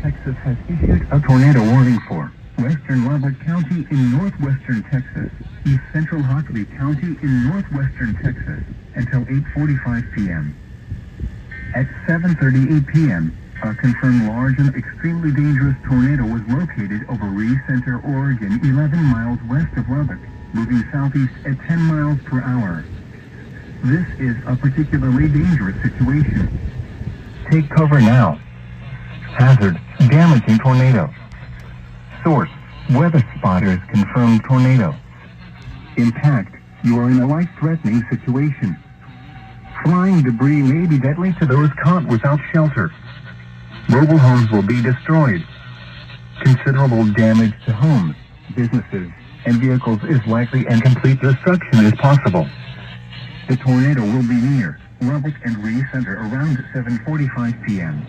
Texas has issued a tornado warning for western Lubbock County in northwestern Texas, east central Hockley County in northwestern Texas, until 8:45 p.m. At 7:38 p.m., a confirmed large and extremely dangerous tornado was located over Reese Center, Oregon, 11 miles west of Lubbock, moving southeast at 10 miles per hour. This is a particularly dangerous situation. Take cover now. Hazard, damaging tornado. Source, weather spotters confirm tornado. Impact, you are in a life-threatening situation. Flying debris may be deadly to those caught without shelter. Mobile homes will be destroyed. Considerable damage to homes, businesses, and vehicles is likely, and complete destruction is possible. The tornado will be near Lubbock and Reese Center around 7:45 p.m.